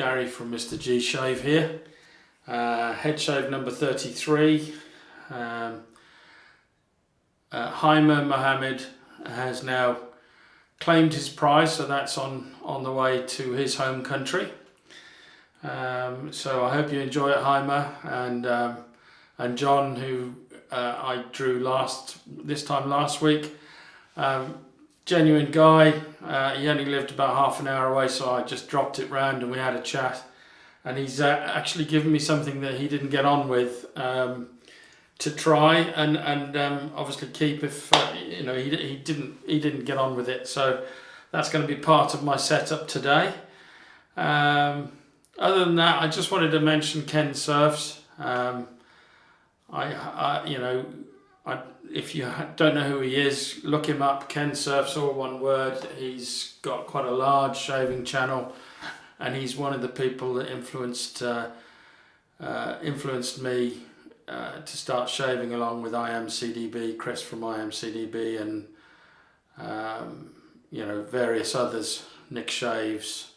Gary from mrgshave here. Head shave number 33. Haima Mohammed has now claimed his prize, so that's on the way to his home country. So I hope you enjoy it, Haima, and John, who I drew this time last week. Genuine guy. He only lived about half an hour away, so I just dropped it round and we had a chat. And he's actually given me something that he didn't get on with to try and obviously keep if he didn't get on with it. So that's going to be part of my setup today. Other than that, I just wanted to mention Ken Surfs. If you don't know who he is, look him up. Ken Surfs, all one word. He's got quite a large shaving channel, and he's one of the people that influenced me to start shaving, along with IMCDB, Chris from IMCDB, and various others, Nick Shaves,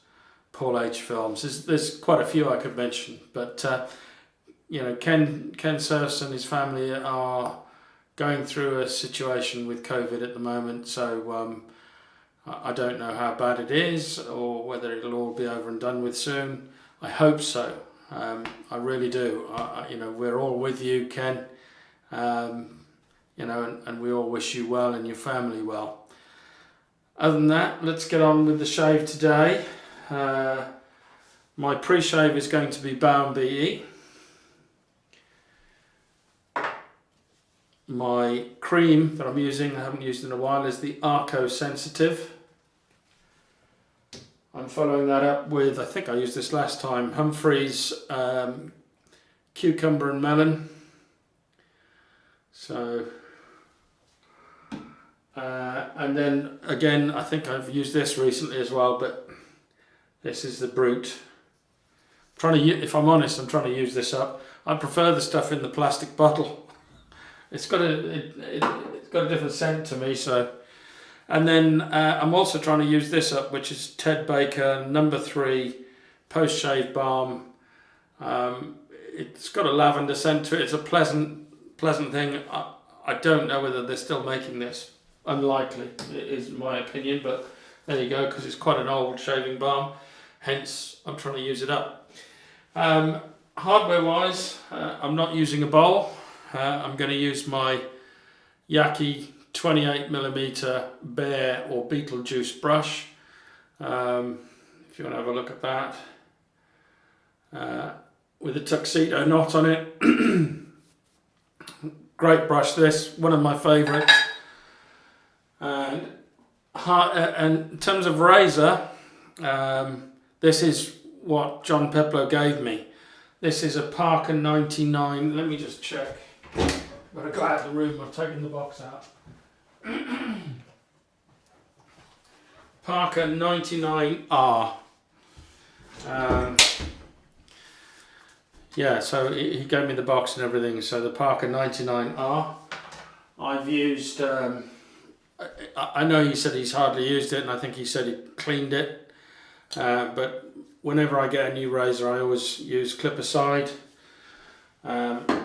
Paul H Films. There's quite a few I could mention, but Ken Surfs and his family are going through a situation with COVID at the moment, so I don't know how bad it is or whether it'll all be over and done with soon. I hope so. I really do. We're all with you, Ken. And we all wish you well and your family well. Other than that, let's get on with the shave today. My pre-shave is going to be Balm BE. My cream that I'm using, I haven't used in a while, is the Arko Sensitive. I'm following that up with, I think I used this last time, Humphreys Cucumber and Melon. So, and then again, I think I've used this recently as well, but this is the Brut. If I'm honest, I'm trying to use this up. I prefer the stuff in the plastic bottle. It's got a different scent to me, so. And then I'm also trying to use this up, which is Ted Baker number 3 post shave balm. It's got a lavender scent to it. It's a pleasant thing. I don't know whether they're still making this. Unlikely, is my opinion, but there you go, because it's quite an old shaving balm. Hence, I'm trying to use it up. Hardware wise, I'm not using a bowl. I'm going to use my Yaqi 28mm Bear or Betelgeuse brush. If you want to have a look at that. With a tuxedo knot on it. Great brush this, one of my favourites. And in terms of razor, this is what John Peplow gave me. This is a Parker 99, let me just check. But I got out of the room, I've taken the box out. Parker 99R. So he gave me the box and everything. So the Parker 99R. I've used, I know he said he's hardly used it, and I think he said he cleaned it. But whenever I get a new razor, I always use clipper side.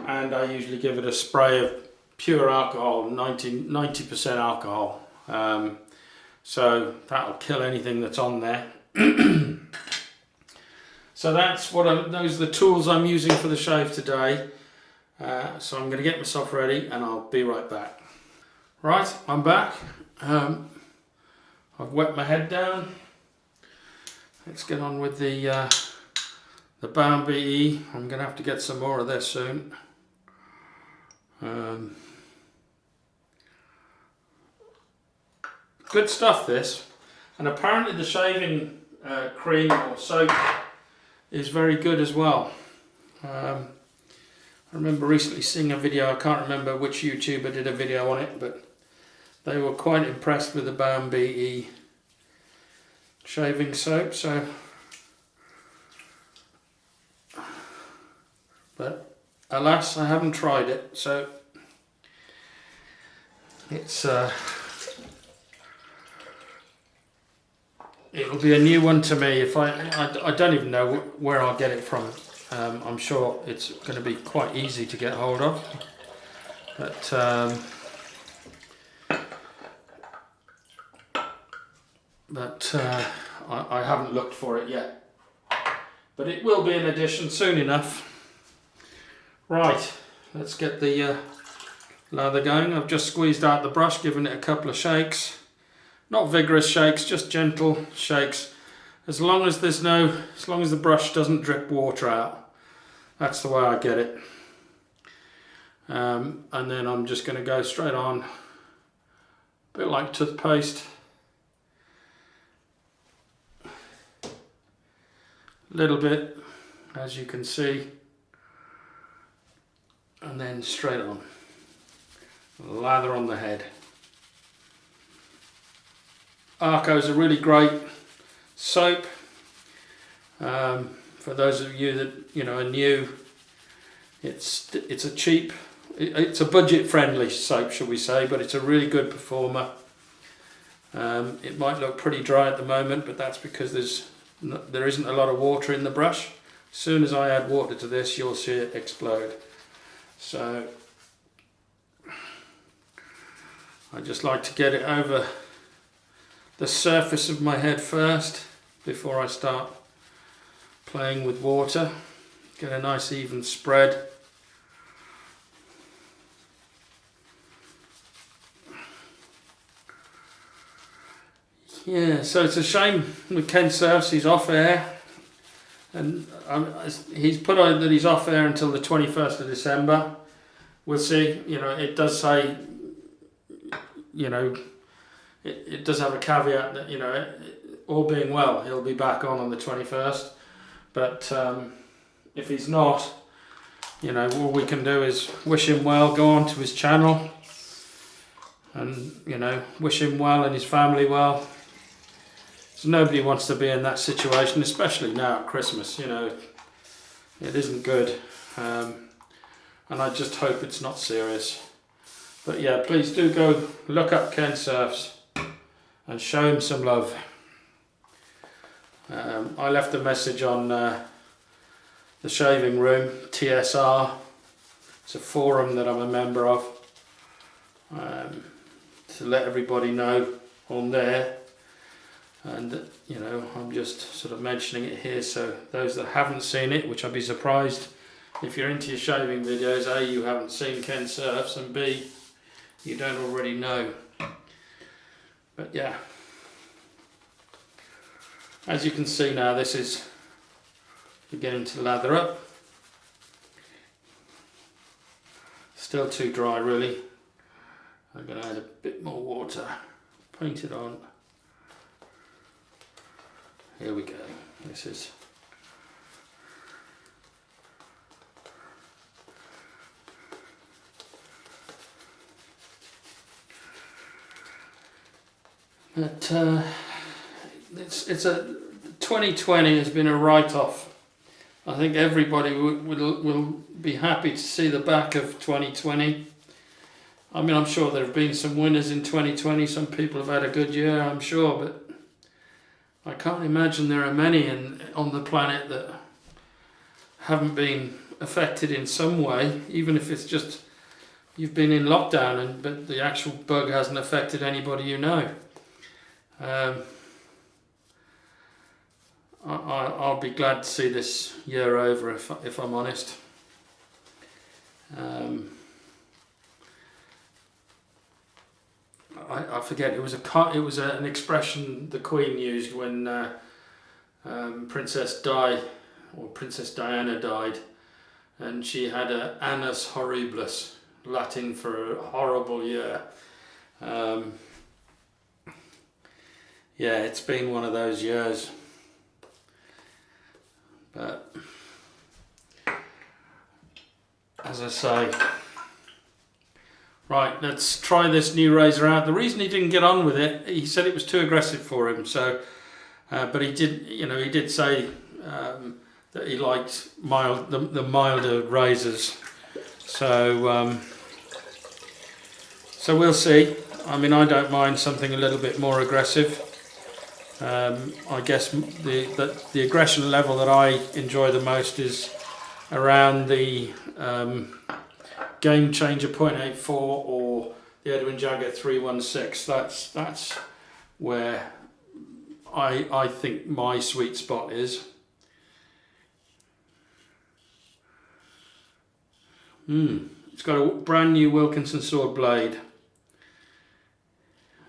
And I usually give it a spray of pure alcohol, 90% alcohol. So that'll kill anything that's on there. So those are the tools I'm using for the shave today. So I'm going to get myself ready and I'll be right back. Right, I'm back. I've wet my head down. Let's get on with the Balm BE. I'm going to have to get some more of this soon. Good stuff, this. And apparently the shaving cream or soap is very good as well. I remember recently seeing a video, I can't remember which YouTuber did a video on it, but they were quite impressed with the Balm BE shaving soap. But alas, I haven't tried it, so it's it'll be a new one to me. If I don't even know where I'll get it from. I'm sure it's going to be quite easy to get hold of, but I haven't looked for it yet. But it will be an addition soon enough. Right, let's get the lather going. I've just squeezed out the brush, given it a couple of shakes. Not vigorous shakes, just gentle shakes. As long as the brush doesn't drip water out. That's the way I get it. And then I'm just going to go straight on, a bit like toothpaste. A little bit, as you can see, and then straight on. Lather on the head. Arko is a really great soap. For those of you that are new, it's a budget-friendly soap, shall we say, but it's a really good performer. It might look pretty dry at the moment, but that's because there isn't a lot of water in the brush. As soon as I add water to this, you'll see it explode. So I just like to get it over the surface of my head first before I start playing with water. Get a nice even spread. Yeah, so it's a shame with Ken Surfs, he's off air, and he's put out that he's off air until the 21st of December. We'll see. It does say, it does have a caveat that, all being well, he'll be back on the 21st. But if he's not, all we can do is wish him well, go on to his channel, and, wish him well and his family well. So nobody wants to be in that situation, especially now at Christmas. It isn't good, and I just hope it's not serious. But yeah, please do go look up Ken Surfs and show him some love. I left a message on the Shaving Room, TSR. It's a forum that I'm a member of, to let everybody know on there. And I'm just sort of mentioning it here, so those that haven't seen it, which I'd be surprised if you're into your shaving videos, A, you haven't seen Ken Surfs, and B, you don't already know. But yeah, as you can see now, this is beginning to lather up. Still too dry really. I'm going to add a bit more water, paint it on. Here we go. This is it's a 2020 has been a write-off. I think everybody will be happy to see the back of 2020. I mean, I'm sure there have been some winners in 2020. Some people have had a good year, I'm sure, but I can't imagine there are many on the planet that haven't been affected in some way, even if it's just you've been in lockdown, but the actual bug hasn't affected anybody you know. I'll be glad to see this year over, if I'm honest. I forget, it was an expression the Queen used when Princess Diana died, and she had a annus horribilis, Latin for a horrible year. Yeah, it's been one of those years. But as I say, right, let's try this new razor out. The reason he didn't get on with it, he said it was too aggressive for him. So, but he did say that he liked the milder razors. So, so we'll see. I mean, I don't mind something a little bit more aggressive. I guess the aggression level that I enjoy the most is around the Game Changer 0.84 or the Edwin Jagger 316. That's where I think my sweet spot is. It's got a brand new Wilkinson sword blade,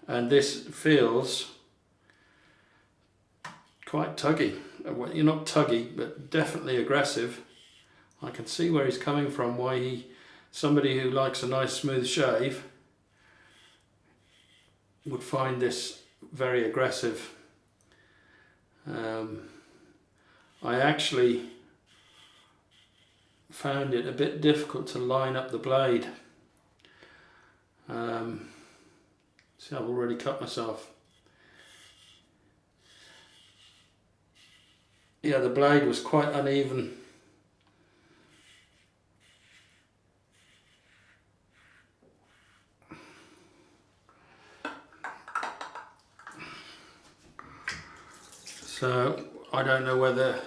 and this feels quite tuggy. Well, you're not tuggy, but definitely aggressive. I can see where he's coming from, why somebody who likes a nice smooth shave would find this very aggressive. I actually found it a bit difficult to line up the blade. See, I've already cut myself. Yeah, the blade was quite uneven. So I don't know whether,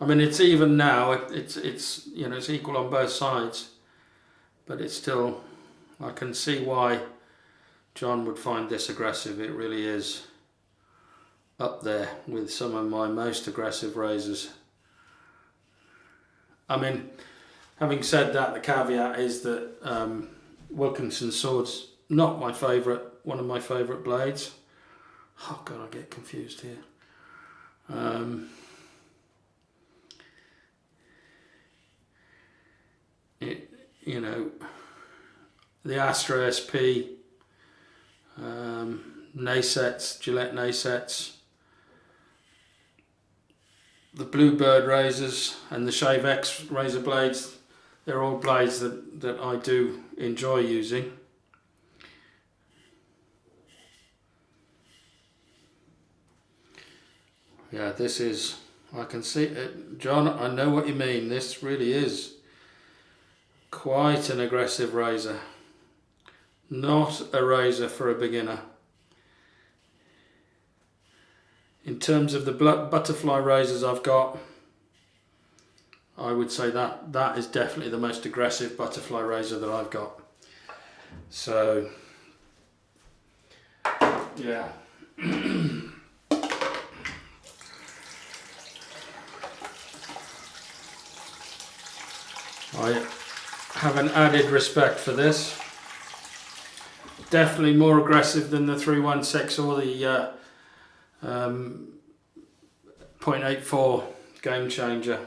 I mean, it's even now. It's you know, it's equal on both sides, but it's still, I can see why John would find this aggressive. It really is up there with some of my most aggressive razors. I mean, having said that, the caveat is that Wilkinson sword's not my favourite, one of my favourite blades. Oh God, I get confused here. You know, the Astra SP, Nasets, Gillette Nasets, the Bluebird razors and the Shave X razor blades, they're all blades that I do enjoy using. Yeah, this is, I can see it, John, I know what you mean. This really is quite an aggressive razor. Not a razor for a beginner. In terms of the butterfly razors I've got, I would say that is definitely the most aggressive butterfly razor that I've got. So, yeah. I have an added respect for this. Definitely more aggressive than the 316 or the 0.84 Game Changer.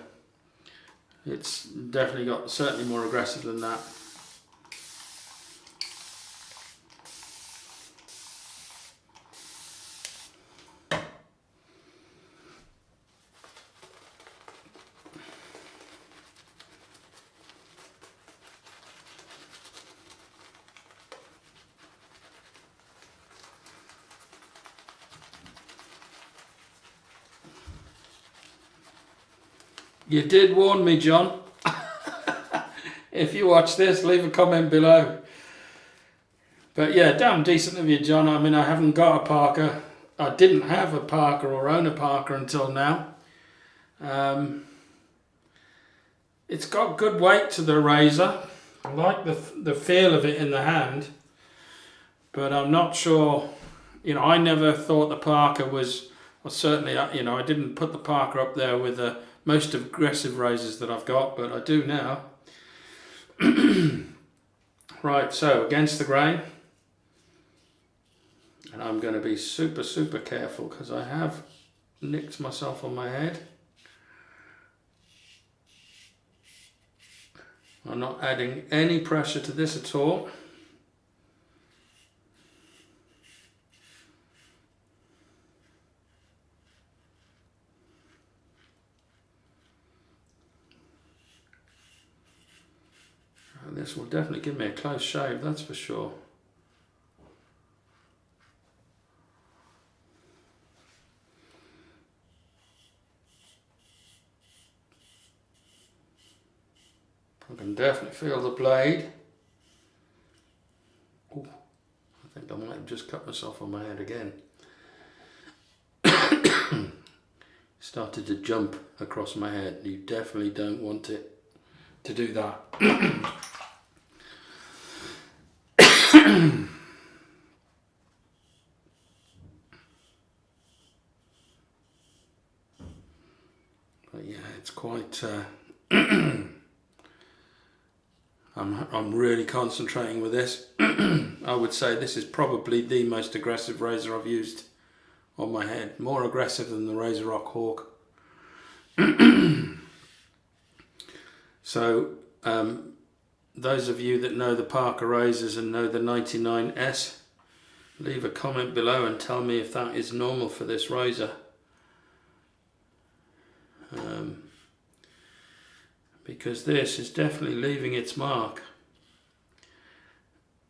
It's definitely got certainly more aggressive than that. You did warn me, John. If you watch this, leave a comment below. But yeah, damn decent of you, John. I mean, I haven't got a Parker. I didn't have a Parker or own a Parker until now. It's got good weight to the razor. I like the feel of it in the hand. But I'm not sure, you know, I never thought the Parker was, or certainly, you know, I didn't put the Parker up there with the most aggressive razors that I've got, but I do now. Right, so against the grain, and I'm going to be super careful because I have nicked myself on my head. I'm not adding any pressure to this at all. This will definitely give me a close shave, that's for sure. I can definitely feel the blade. Ooh, I think I might have just cut myself on my head again. started to jump across my head. You definitely don't want it to do that. But yeah, it's quite I'm really concentrating with this. I would say this is probably the most aggressive razor I've used on my head. More aggressive than the Razor Rock Hawk. So those of you that know the Parker razors and know the 99S, leave a comment below and tell me if that is normal for this razor. Because this is definitely leaving its mark,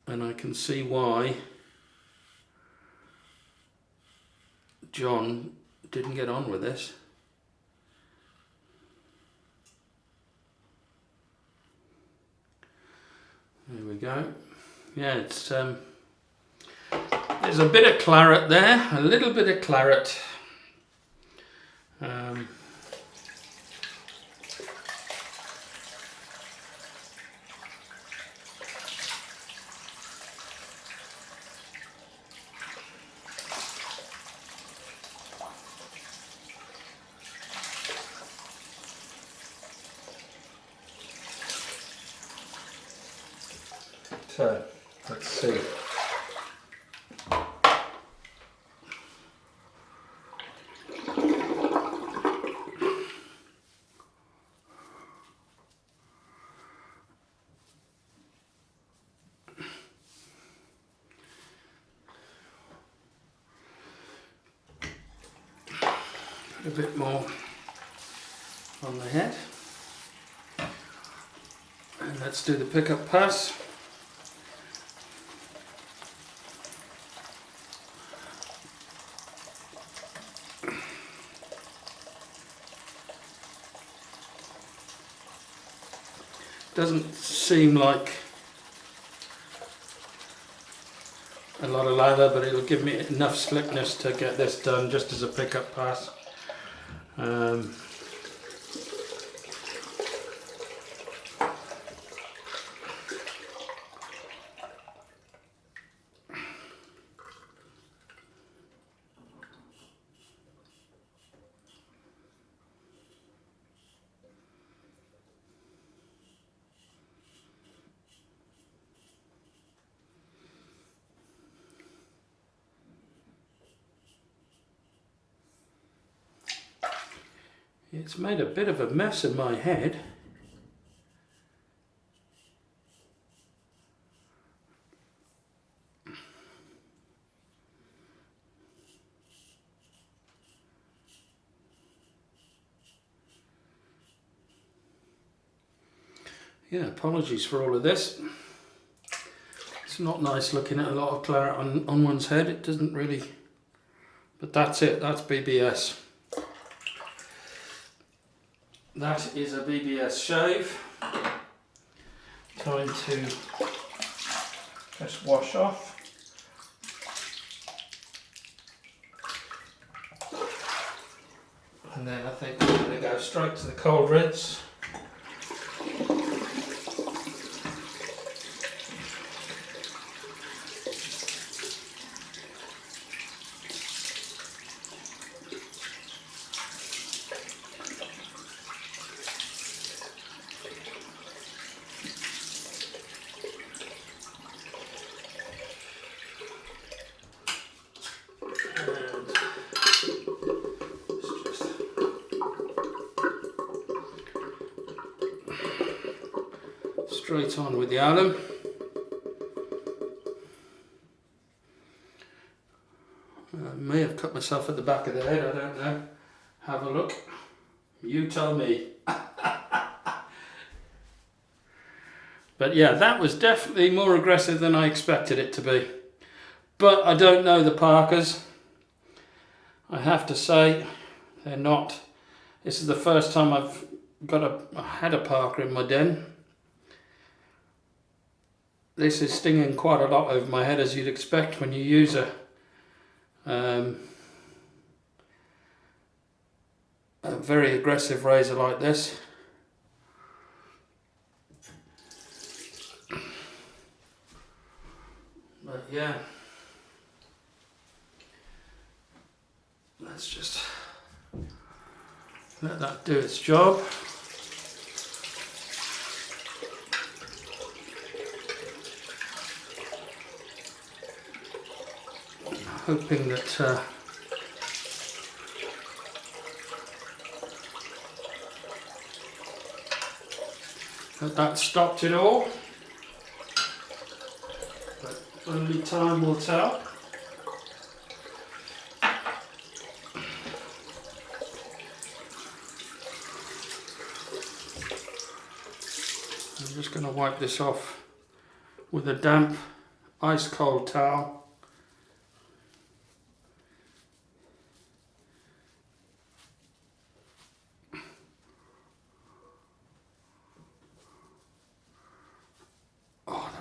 and I can see why John didn't get on with this. There we go. Yeah, it's there's a bit of claret there, a little bit of claret. So, let's see. A bit more on the head. And let's do the pickup pass. Doesn't seem like a lot of lather, but it'll give me enough slickness to get this done just as a pickup pass. It's made a bit of a mess in my head. Yeah, apologies for all of this. It's not nice looking at a lot of claret on one's head. It doesn't really, but that's it, that's BBS. That is a BBS shave. Time to just wash off. And then I think I'm going to go straight to the cold rinse. Straight on with the alum. I may have cut myself at the back of the head, I don't know. Have a look. You tell me. But yeah, that was definitely more aggressive than I expected it to be. But I don't know the Parkers. I have to say, they're not. This is the first time I've had a Parker in my den. This is stinging quite a lot over my head, as you'd expect when you use a a very aggressive razor like this. But yeah, let's just let that do its job. Hoping that that stopped it all, but only time will tell. I'm just going to wipe this off with a damp, ice cold towel.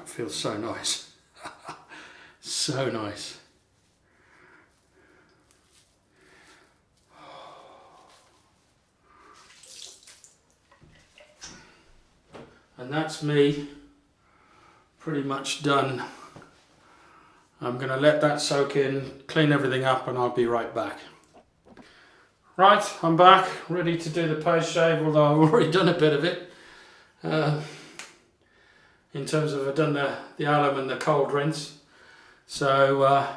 Feels so nice. So nice. And that's me pretty much done. I'm going to let that soak in, clean everything up, and I'll be right back. Right, I'm back, ready to do the post shave, although I've already done a bit of it. In terms of I've done the alum and the cold rinse. So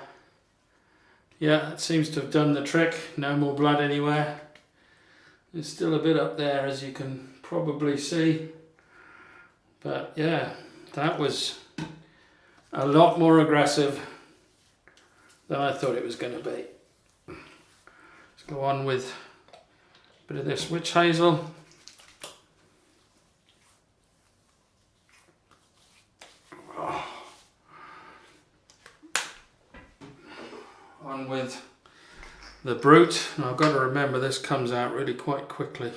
yeah, it seems to have done the trick. No more blood anywhere. There's still a bit up there, as you can probably see. But yeah, that was a lot more aggressive than I thought it was going to be. Let's go on with a bit of this witch hazel. On with the Brut. Now I've got to remember this comes out really quite quickly.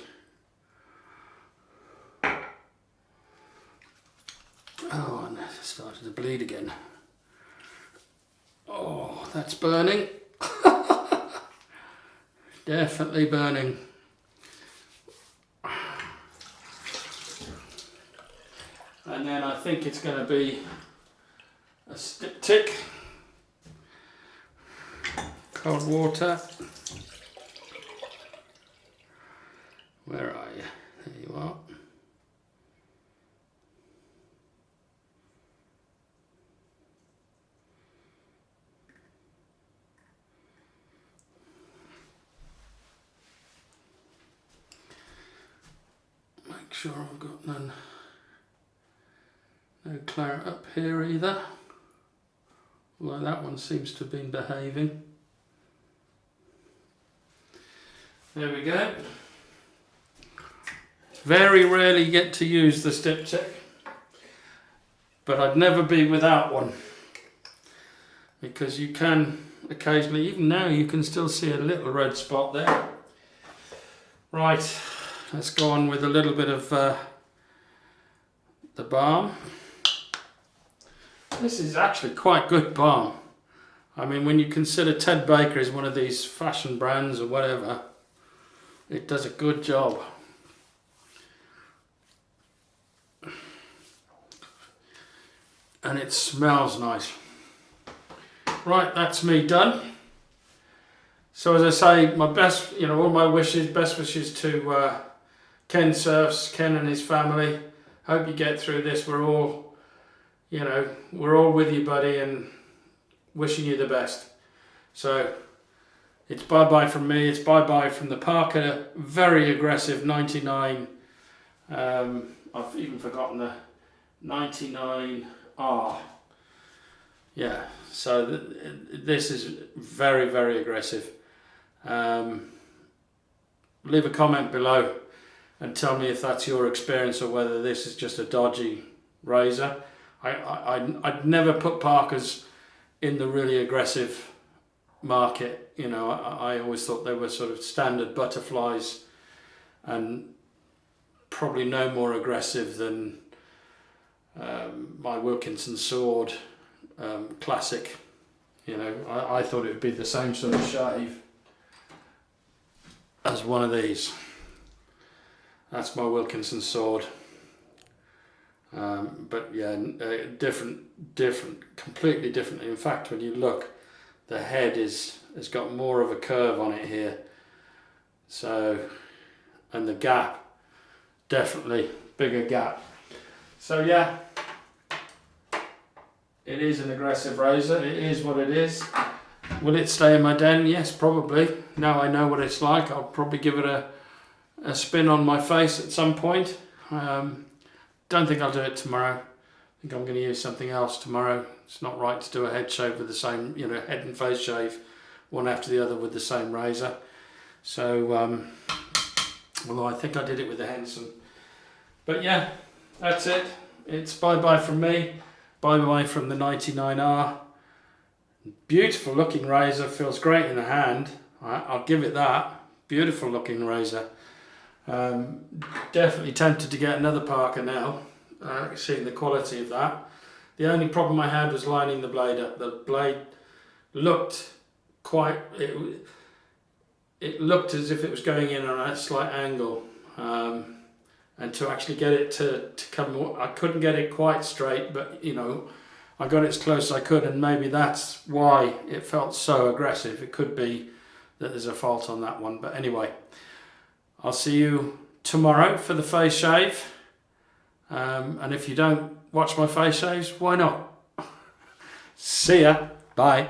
Oh, and it started to bleed again. Oh, that's burning. Definitely burning. And then I think it's going to be a stick. Cold water. Where are you? There you are. Make sure I've got no claret up here either. Although that one seems to have been behaving. There we go. Very rarely get to use the diptych, but I'd never be without one, because you can occasionally, even now you can still see a little red spot there. Right, let's go on with a little bit of the balm. This is actually quite good balm. I mean, when you consider Ted Baker is one of these fashion brands or whatever, it does a good job. And it smells nice. Right, that's me done. So as I say, my best, all my wishes, best wishes to Ken Surfs, Ken and his family. Hope you get through this. We're all, we're all with you, buddy, and wishing you the best. So it's bye-bye from me. It's bye-bye from the Parker very aggressive 99. I've even forgotten the 99R. Yeah, so this is very, very aggressive. Leave a comment below and tell me if that's your experience or whether this is just a dodgy razor. I'd never put Parkers in the really aggressive market. I always thought they were sort of standard butterflies and probably no more aggressive than my Wilkinson sword classic. I thought it would be the same sort of shave. as one of these. That's my Wilkinson sword. But yeah, different, completely different. In fact, when you look, the head has got more of a curve on it here. So, and the gap, definitely bigger gap. So yeah, it is an aggressive razor. It is what it is. Will it stay in my den? Yes, probably. Now I know what it's like, I'll probably give it a spin on my face at some point. Don't think I'll do it tomorrow. I think I'm going to use something else tomorrow. It's not right to do a head shave with the same, you know, head and face shave, one after the other with the same razor. So, although I think I did it with the Henson. But yeah, that's it. It's bye-bye from me. Bye-bye from the 99R. Beautiful looking razor, feels great in the hand. I'll give it that. Beautiful looking razor. Definitely tempted to get another Parker now, seeing the quality of that. The only problem I had was lining the blade up. The blade looked quite, it looked as if it was going in on a slight angle, and to actually get it to come, I couldn't get it quite straight, but you know, I got it as close as I could, and maybe that's why it felt so aggressive. It could be that there's a fault on that one, but anyway, I'll see you tomorrow for the face shave, and if you don't watch my face shaves, why not? See ya, bye.